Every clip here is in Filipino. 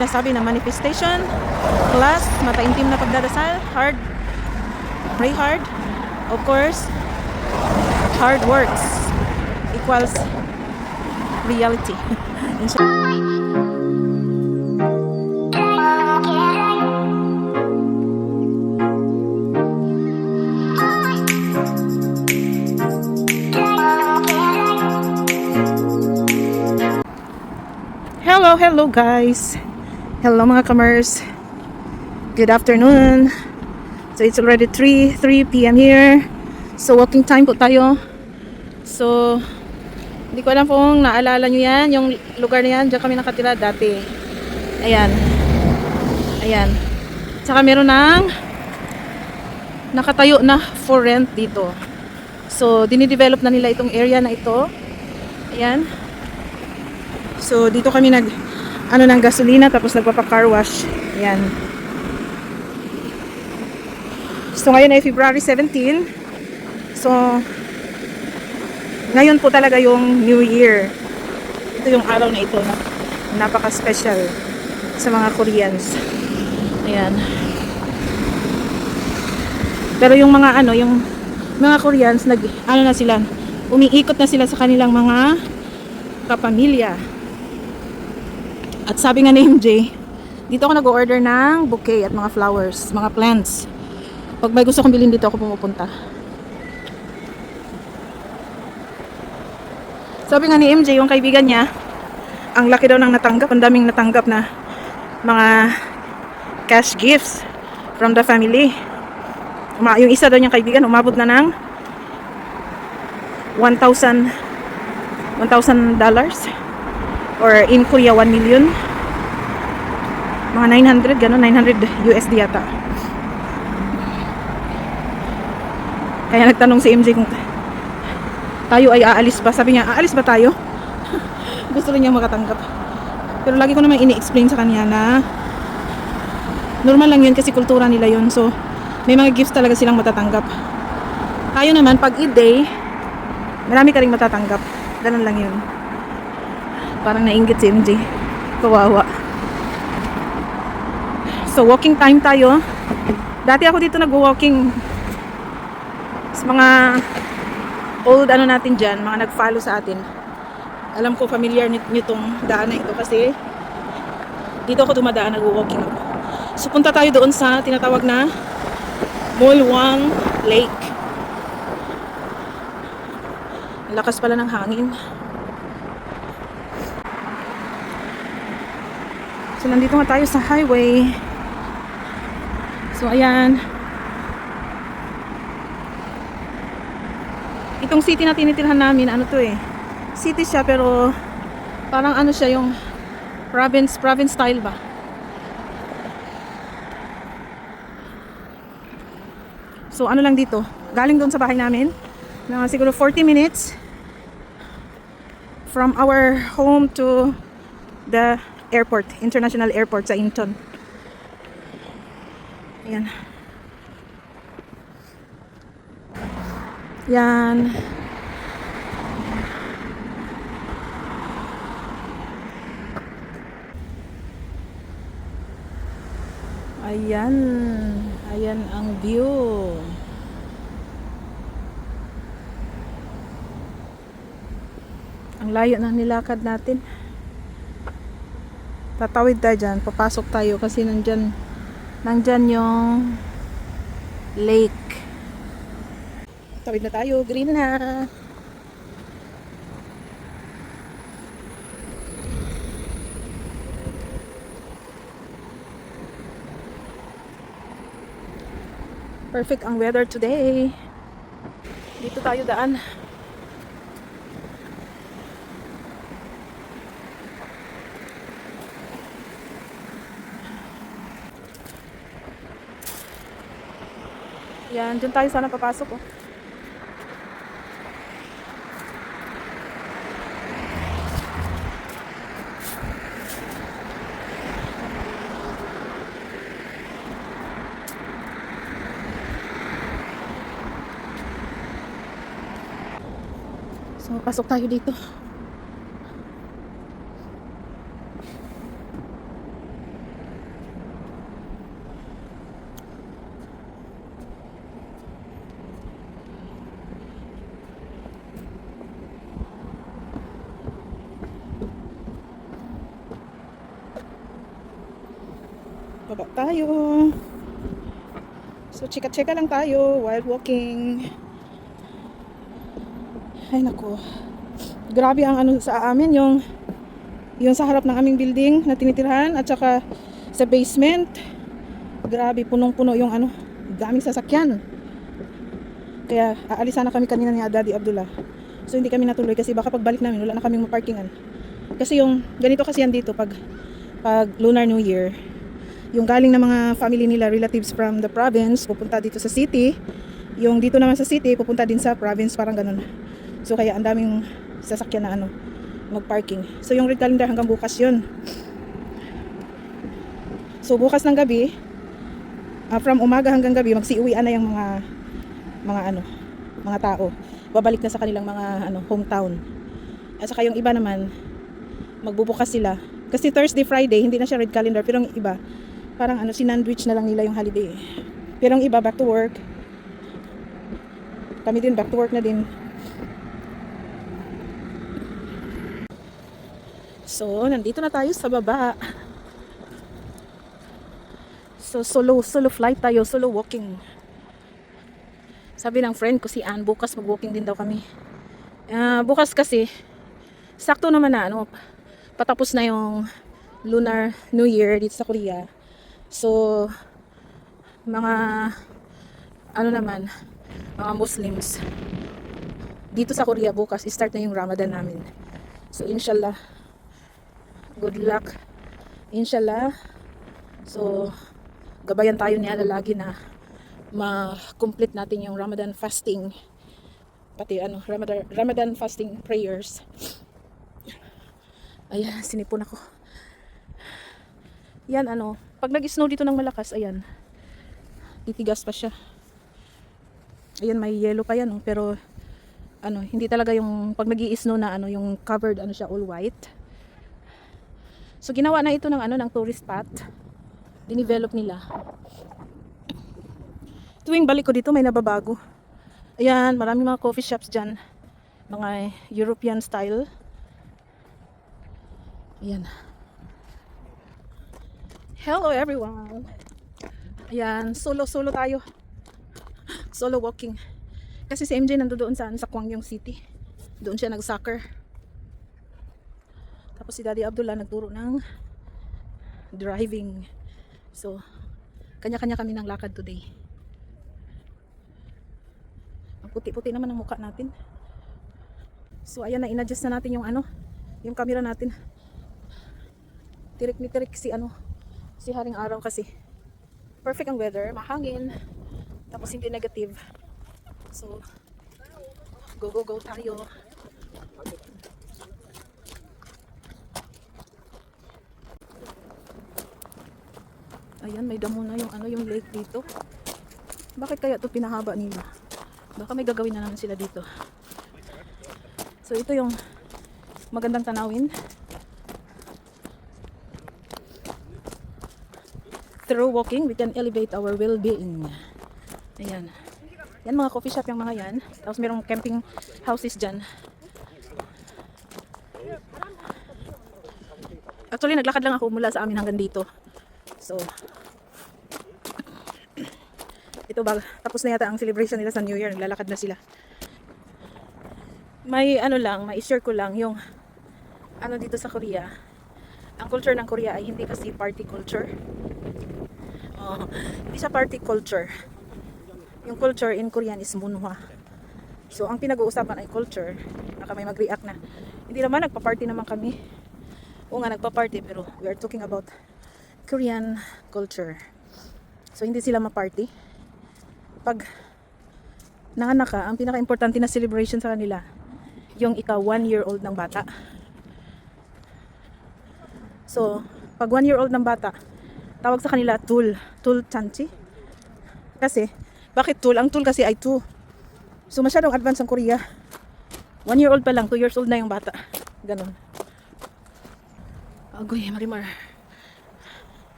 Sabi na manifestation plus mataimtim na pagdadasal, hard, pray hard, of course, hard works equals reality. Hello guys. Hello mga kamers. Good afternoon. So it's already 3 p.m. here. So walking time po tayo. So hindi ko alam kung naalala nyo yan, yung lugar na yan, dyan kami nakatira dati. Ayan. Ayan. Tsaka meron ng nakatayo na for rent dito. So dinidevelop na nila itong area na ito. Ayan. So dito kami ng gasolina, tapos nagpapa-car wash. Ayan. So ngayon ay February 17. So ngayon po talaga yung New Year. Ito yung araw na ito na napaka-special sa mga Koreans. Ayan. Pero yung mga yung mga Koreans na sila, umiikot na sila sa kanilang mga kapamilya. At sabi nga ni MJ, dito ako nag-order ng bouquet at mga flowers, mga plants. Pag may gusto kong bilhin dito ako pumupunta. Sabi nga ni MJ, yung kaibigan niya, ang laki daw ng natanggap, ang daming natanggap na mga cash gifts from the family. Yung isa daw niyang kaibigan, umabot na ng $1,000 or in Korea 1 million, mga 900 gano'n, 900 USD yata. Kaya nagtanong si MJ kung tayo ay aalis ba. Sabi niya, aalis ba tayo? Gusto rin niya makatanggap. Pero lagi ko naman ini-explain sa kanya na normal lang yun kasi kultura nila yun. So may mga gifts talaga silang matatanggap. Tayo naman pag day, marami ka ring matatanggap. Ganun lang yun. Parang nainggit si MJ. Kawawa. So walking time tayo. Dati ako dito nag-walking sa mga old natin dyan, mga nag-follow sa atin. Alam ko familiar nyo tong daan na ito kasi dito ako dumadaan, nag-walking ako. So punta tayo doon sa tinatawag na Molwang Lake. Lakas pala ng hangin. So nandito nga tayo sa highway. So ayan. Itong city na tinitirhan namin, city siya pero parang siya yung province style ba. So lang dito, galing doon sa bahay namin, na siguro 40 minutes from our home to the airport, international airport sa Incheon. Ayan. Yan. Ayan. Ayan ang view. Ang layo na nilakad natin. Tatawid tayo dyan. Papasok tayo kasi nandyan yung lake. Tawid na tayo. Green na. Perfect ang weather today. Dito tayo daan. Yan, dyan tayo sana papasok. So, pasok tayo dito. Baba tayo. So, chika-chika lang tayo while walking. Ay, naku. Grabe ang ano sa amin, yung sa harap ng aming building na tinitirhan at saka sa basement. Grabe, punong-puno yung ano, daming sasakyan. Kaya aalis sana kami kanina ni Daddy Abdullah. So hindi kami natuloy kasi baka pagbalik namin wala na kaming maparkingan. Kasi yung ganito kasi yan dito pag Lunar New Year. Yung galing na mga family nila, relatives from the province, pupunta dito sa city. Yung dito naman sa city, pupunta din sa province, parang ganun. So kaya ang daming sasakyan na ano, mag-parking. So yung red calendar hanggang bukas yun. So bukas ng gabi, from umaga hanggang gabi, magsiuwian na yung mga tao. Babalik na sa kanilang mga hometown. At saka yung iba naman, magbubukas sila. Kasi Thursday, Friday, hindi na siya red calendar. Pero yung iba, parang sinandwich na lang nila yung holiday. Pero yung iba, back to work. Kami din, back to work na din. So, nandito na tayo sa baba. So, solo flight tayo, solo walking. Sabi ng friend ko si Ann, bukas mag-walking din daw kami. Bukas kasi, sakto naman na patapos na yung Lunar New Year dito sa Korea. So, mga mga Muslims dito sa Korea bukas, start na yung Ramadan namin. So, inshallah, good luck. Inshallah. So, gabayan tayo niya lagi na ma-complete natin yung Ramadan fasting. Pati Ramadan fasting prayers. Ayan, sinipon ako. Yan pag nag-snow dito ng malakas, ayan. Titigas pa siya. Ayan, may yellow pa yan, pero hindi talaga yung pag nag-i-snow na yung covered siya all white. So ginawa na ito ng tourist spot. Dinevelop nila. Tuwing balik ko dito may nababago. Ayan, maraming mga coffee shops dyan. Mga European style. Ayan. Hello everyone. Ayan, solo tayo. Solo walking. Kasi si MJ nandoon sa Gwangyong City. Doon siya nag-soccer. Tapos si Daddy Abdullah nagturo ng driving. So, kanya-kanya kami ng lakad today. Ang puti-puti naman ang mukha natin. So, ayan na, in-adjust na natin yung camera natin. Tirik ni tirik si Haring Araw kasi. Perfect ang weather, mahangin. Tapos hindi negative. So, go tayo. Ayan, may damo na yung lake dito. Bakit kaya ito pinahaba nila? Baka may gagawin na naman sila dito. So, ito yung magandang tanawin. Through walking, we can elevate our well-being. Ayan. Yan, mga coffee shop yung mga yan. Tapos merong camping houses dyan. Actually, naglakad lang ako mula sa amin hanggang dito. So, ito tapos na yata ang celebration nila sa New Year. Naglalakad na sila. May may share ko lang yung dito sa Korea. Ang culture ng Korea ay hindi kasi party culture. Hindi siya party culture. Yung culture in Korean is munhwa. So, ang pinag-uusapan ay culture. Baka may mag-react na. Hindi naman, nagpa-party naman kami. Oo nga, nagpa-party. Pero we are talking about Korean culture. So, hindi sila ma-party. Pag nanganak ka, ang pinaka-importante na celebration sa kanila, yung ika 1-year-old ng bata. So, pag 1-year-old ng bata, tawag sa kanila tul chanchi. Kasi, bakit tul? Ang tul kasi ay 2. So, masyadong advance ang Korea. 1-year-old pa lang, 2 years old na yung bata. Ganon. Agoy, Marimar.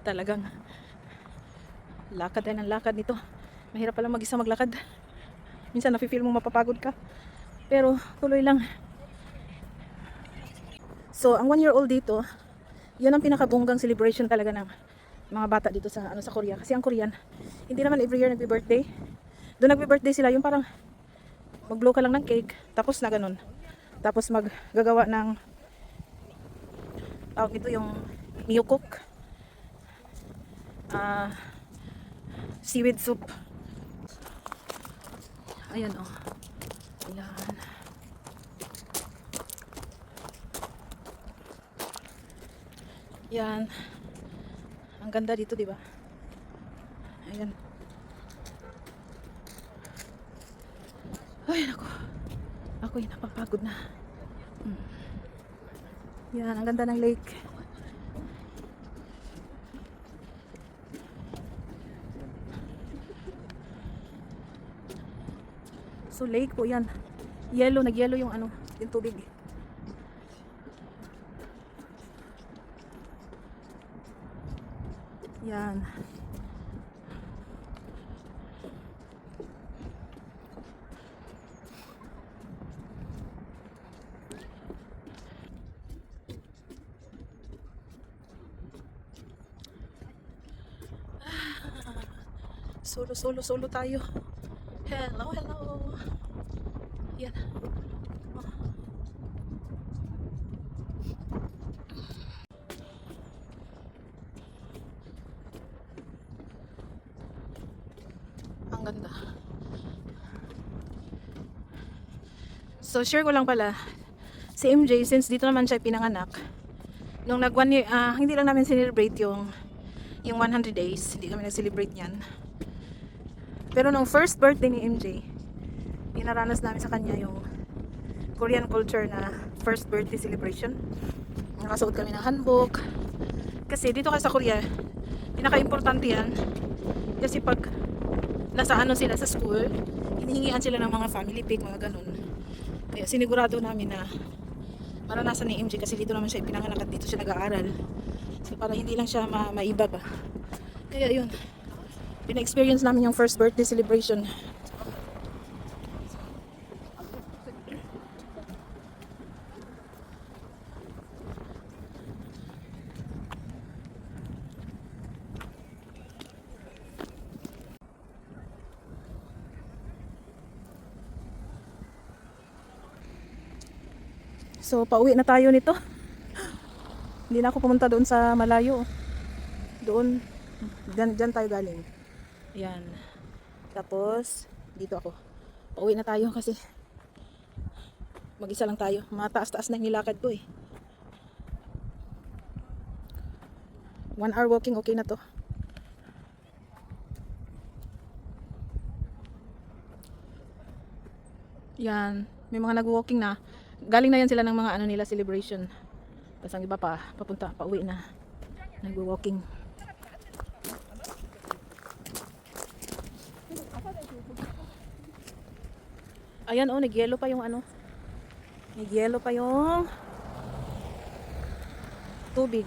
Talagang lakad tayo ng lakad nito. Mahirap pala mag-isa maglakad. Minsan nafe-feel mo mapapagod ka. Pero tuloy lang. So, ang 1-year-old dito, yun ang pinakabonggang celebration talaga ng mga bata dito sa sa Korea. Kasi ang Korean, hindi naman every year nagbe-birthday. Doon nagbe-birthday sila, yung parang mag-blow ka lang ng cake, tapos na ganun. Tapos maggagawa ng tawag nito yung miyukok. Seaweed soup. Ayan oh. Ayan. Yan. Ang ganda dito, di ba? Ayan. Ay, naku. Ako'y napapagod na. Yan, ang ganda ng lake. So, lake po yan. Yellow, nag-yellow yung ano, yung tubig. Yan. Solo tayo. Hello. Yan. Ang ganda. So, share ko lang pala. Si MJ, since dito naman siya pinanganak, nung hindi lang namin celebrate yung 100 days. Hindi kami nag-celebrate yan. Pero nung first birthday ni MJ, pinaranas namin sa kanya yung Korean culture na first birthday celebration. Nakasuot kami ng hanbok. Kasi dito kasi sa Korea, pinaka-importante yan. Kasi pag nasa sila sa school, hinihingian sila ng mga family pic, mga ganun. Kaya sinigurado namin na maranasan ni MJ kasi dito naman siya pinanganak at dito siya nag-aaral. So para hindi lang siya maiba ba. Kaya yun, pina-experience namin yung first birthday celebration. So, pauwi na tayo nito. Hindi na ako pumunta doon sa malayo. Doon, dyan tayo galing. Ayan. Tapos, dito ako. Pauwi na tayo kasi mag-isa lang tayo. Mataas-taas na yung nilakad ko eh. 1 hour walking, okay na to. Yan. May mga nag-walking na. Galing na yan sila ng mga ano nila celebration. Tapos ang iba pa, pauwi na. Nag-walking. Ayan oh, nag-yellow pa yung ano. Nag-yellow pa yung tubig.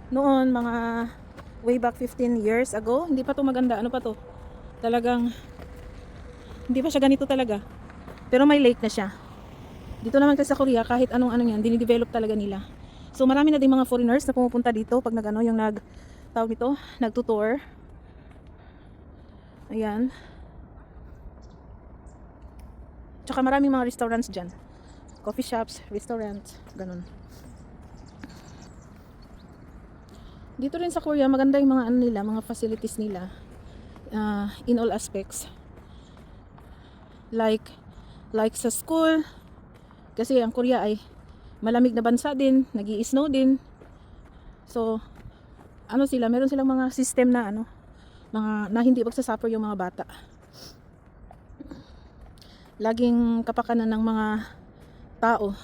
Noon, mga way back 15 years ago, hindi pa to maganda. Ano pa to? Talagang hindi pa siya ganito talaga. Pero may lake na siya. Dito naman kasi sa Korea, kahit anong yan, dinidevelop talaga nila. So marami na ding mga foreigners na pumupunta dito pag tawag nito, nagtutour. Ayan. Tsaka maraming mga restaurants dyan. Coffee shops, restaurants, ganun. Dito rin sa Korea, maganda yung mga mga facilities nila. In all aspects. Like sa school. Kasi ang Korea ay malamig na bansa din, nag-i-snow din. So, meron silang mga system na na hindi magsasuffer yung mga bata. Laging kapakanan ng mga tao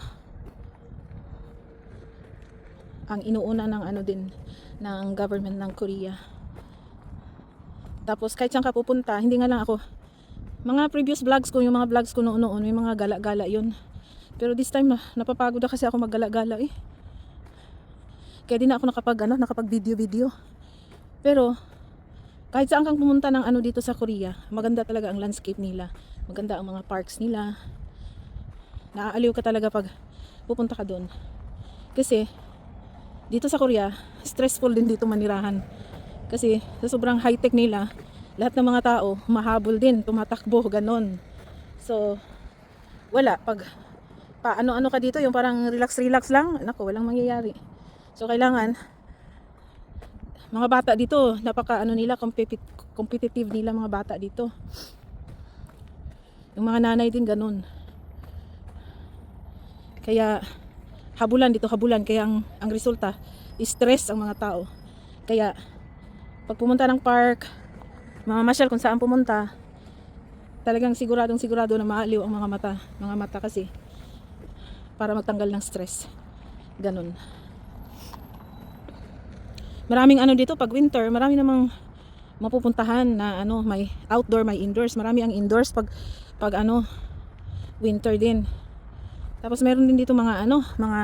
ang inuuna ng ng government ng Korea. Tapos kahit saan ka pupunta, hindi nga lang ako. Mga previous vlogs ko, yung mga vlogs ko noon, may mga gala-gala yun. Pero this time napapagod na kasi ako maggala-gala eh. Kaya di na ako nakapag video. Pero kahit saan kang pumunta ng dito sa Korea, maganda talaga ang landscape nila. Maganda ang mga parks nila. Naaaliw ka talaga pag pupunta ka doon. Kasi dito sa Korea, stressful din dito manirahan. Kasi sa sobrang high-tech nila, lahat ng mga tao mahabol din, tumatakbo, ganon. So, wala. Pag paano-ano ka dito, yung parang relax-relax lang, naku, walang mangyayari. So, kailangan, mga bata dito, napaka ano nila, competitive nila mga bata dito. Yung mga nanay din ganon. Kaya, habulan dito, habulan. Kaya ang resulta, stress ang mga tao. Kaya, pag pumunta ng park, mamamasyal kung saan pumunta, talagang siguradong sigurado na maaliw ang mga mata kasi para magtanggal ng stress. Ganun. Maraming ano dito pag winter, marami namang mapupuntahan na ano, may outdoor, may indoors. Marami ang indoors pag ano, winter din. Tapos meron din dito mga ano, mga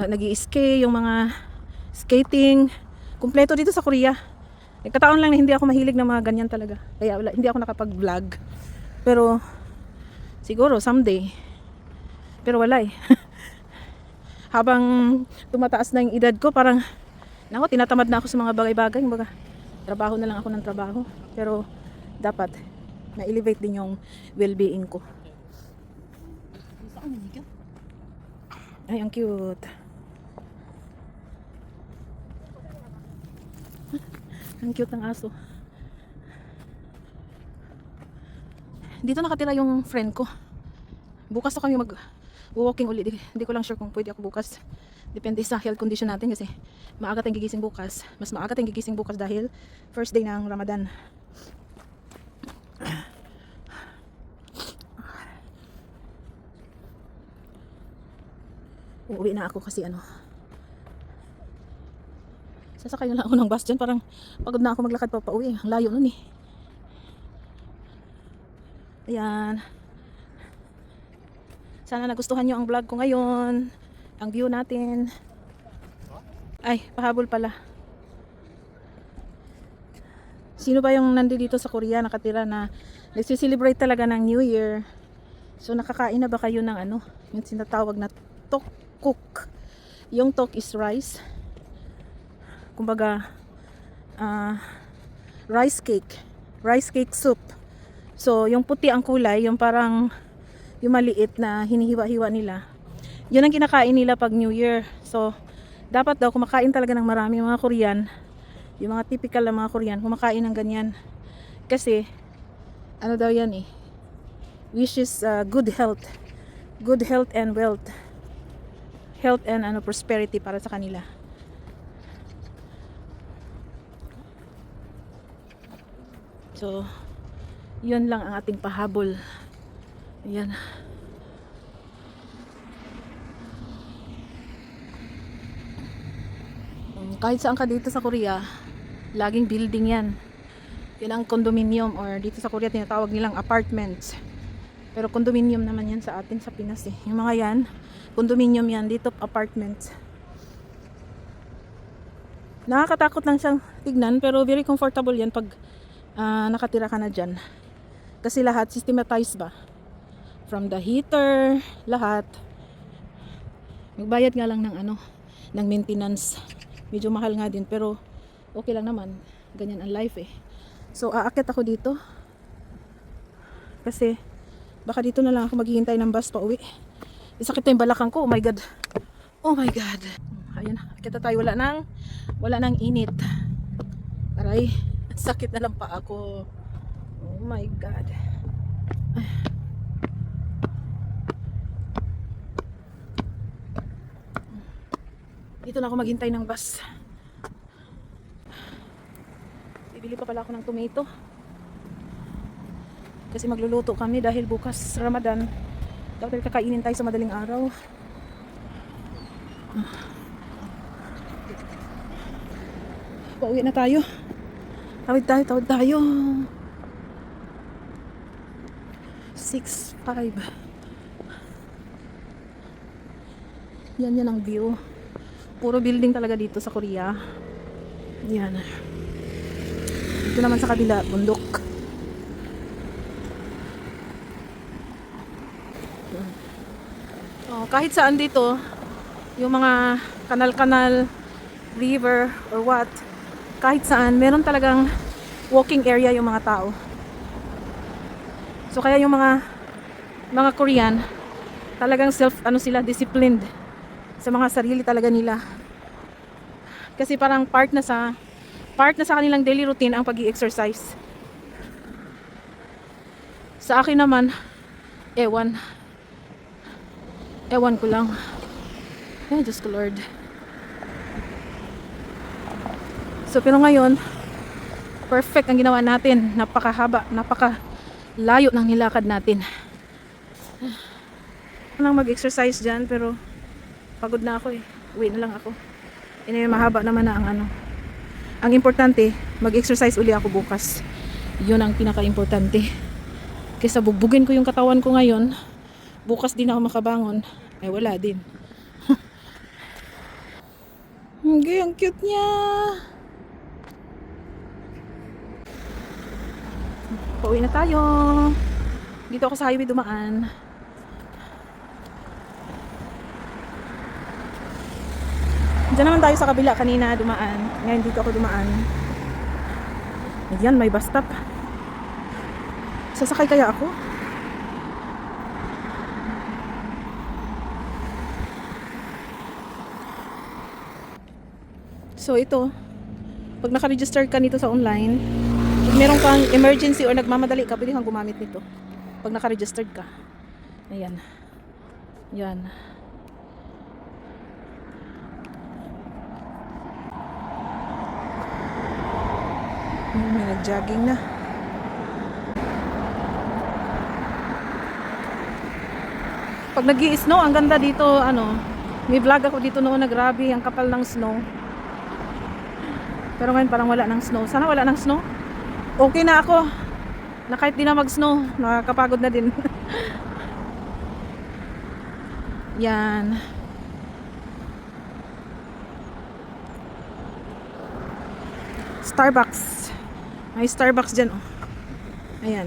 nag-i-ski, yung mga skating. Kumpleto dito sa Korea. Nagkataon lang na hindi ako mahilig ng mga ganyan talaga. Kaya wala, hindi ako nakapag-vlog. Pero siguro someday. Pero wala eh. Habang tumataas na yung edad ko, parang nako, tinatamad na ako sa mga bagay-bagay. Baga, trabaho na lang ako ng trabaho. Pero dapat na-elevate din yung well-being ko. Ay, ang cute. Ang cute ng aso. Dito nakatira yung friend ko. Bukas to kami mag-walking ulit. Hindi ko lang sure kung pwede ako bukas. Depende sa health condition natin kasi maaga tayong gigising bukas. Mas maaga tayong gigising bukas dahil first day ng Ramadan. Uuwi na ako kasi ano, sasakay na lang ako ng bus dyan. Parang pagod na ako maglakad pa pauwi. Ang layo nun eh. Ayan. Sana nagustuhan nyo ang vlog ko ngayon. Ang view natin. Ay, pahabol pala. Sino ba yung nandito sa Korea nakatira na nagsiselebrate talaga ng New Year? So nakakain na ba kayo ng ano, yung sinatawag na tteokguk? Yung tok is rice. Kumbaga rice cake soup. So yung puti ang kulay, yung parang yung maliit na hinihiwa-hiwa nila, yun ang kinakain nila pag New Year. So dapat daw kumakain talaga ng marami mga Korean, yung mga typical na mga Korean kumakain ng ganyan kasi ano daw yan eh, wishes good health and wealth, health and ano, prosperity para sa kanila. So yun lang ang ating pahabol. Ayan. Kahit saan ka dito sa Korea, laging building yan. Yan ang condominium, or dito sa Korea tinatawag nilang apartments. Pero condominium naman yan sa atin sa Pinas eh. Yung mga yan, condominium yan, dito apartments. Nakakatakot lang siyang tignan, pero very comfortable yan pag nakatira ka na dyan. Kasi lahat systematized ba? From the heater, lahat. Magbayad nga lang ng ano, ng maintenance. Medyo mahal nga din, pero okay lang naman. Ganyan ang life eh. So aakyat ako dito. Kasi baka dito na lang ako maghihintay ng bus pa uwi. Isakit na yung balakang ko. Oh my god. Oh my god. Ayan, aakyat na tayo. Wala nang init. Aray, sakit na lang pa ako. Oh my god. Dito na ako maghintay ng bus. Bibili pa pala ako ng tomato. Kasi magluluto kami dahil bukas Ramadan. Dapat kakainin tayo sa madaling araw. Pauwi na tayo. Tawid tayo. 6:05. Yan ang view. Puro building talaga dito sa Korea. Yan. Dito naman sa kabila, bundok. kahit saan dito, yung mga kanal-kanal, river, or what, kahit saan, meron talagang walking area yung mga tao. So kaya yung mga Korean, talagang sila, disciplined sa mga sarili talaga nila. Kasi parang part na sa kanilang daily routine ang pag-i-exercise. Sa akin naman, ewan ko lang. Ay, Diyos ko Lord. So, pero ngayon, perfect ang ginawa natin. Napakahaba, napakalayo ng nilakad natin. Nang mag-exercise dyan, pero pagod na ako eh. Uwi na lang ako. Mahaba naman na ang importante, mag-exercise uli ako bukas. Yun ang pinaka-importante. Kaysa bugbugin ko yung katawan ko ngayon, bukas din ako makabangon, ay wala din. Okay, ang cute niya. Pauwi na tayo. Dito ako sa highway dumaan. Diyan naman tayo sa kabila, kanina dumaan. Ngayon dito ako dumaan. Ayan, may bus stop. Sasakay kaya ako? So ito, pag naka-register ka nito sa online, pag meron kang emergency or nagmamadali ka, pwede kang gumamit nito. Pag naka-registered ka. Ayan. Yan. May nag-jogging na. Pag nag-i-snow, ang ganda dito, may vlog ako dito noon na grabe, ang kapal ng snow. Pero ngayon parang wala ng snow. Sana wala ng snow. Okay na ako. Na kahit di na mag-snow, nakakapagod na din. Yan. Starbucks. May Starbucks dyan, oh. Ayan.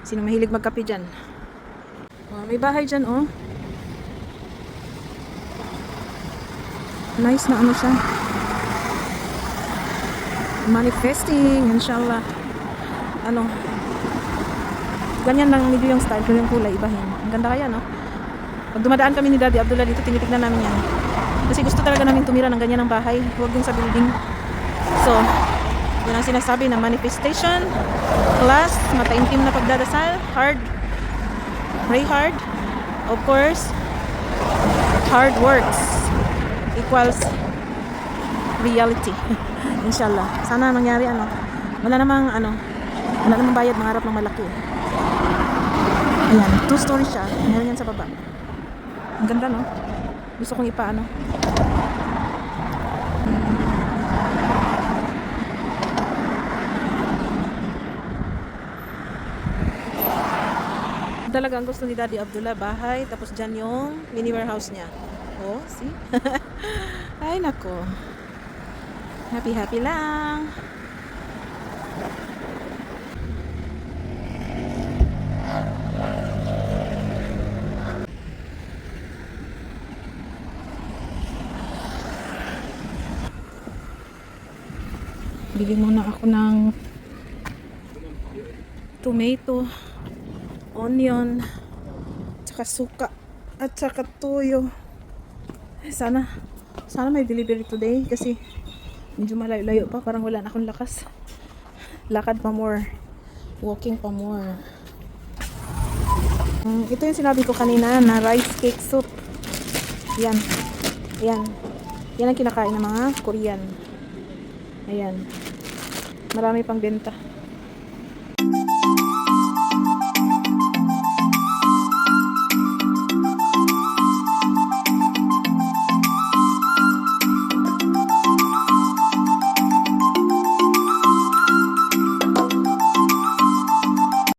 Sino mahilig magkape dyan? Oh, may bahay dyan, oh. Nice na siya. Manifesting, inshallah. Ganyan lang medyo yung style, pero yung kulay ibahin. Ang ganda kaya, no? Pag dumadaan kami ni Daddy Abdullah dito, tinitignan namin yan. Kasi gusto talaga namin tumira ng ganyan ng bahay, huwag yung sa building. So, yun ang sinasabi na manifestation plus mataimtim na pagdadasal, hard, pray hard, of course, hard works equals reality. Inshallah. Sana mangyari wala namang bayad, mangarap ng malaki. Ayan, 2-story siya. Meron yan sa baba. Ang ganda, no? Gusto kong talaga ang gusto ni Daddy Abdullah, bahay, tapos dyan yung mini warehouse niya. Oh, see? Ay, nako. Happy lang. Bili muna ako ng tomato, onion, tsaka suka, at tsaka toyo. Sana may delivery today kasi medyo malayo-layo pa, parang wala na akong lakas. Lakad pa more, walking pa more. Ito yung sinabi ko kanina na rice cake soup. Yan ang kinakain ng mga Korean. Ayan, marami pang benta.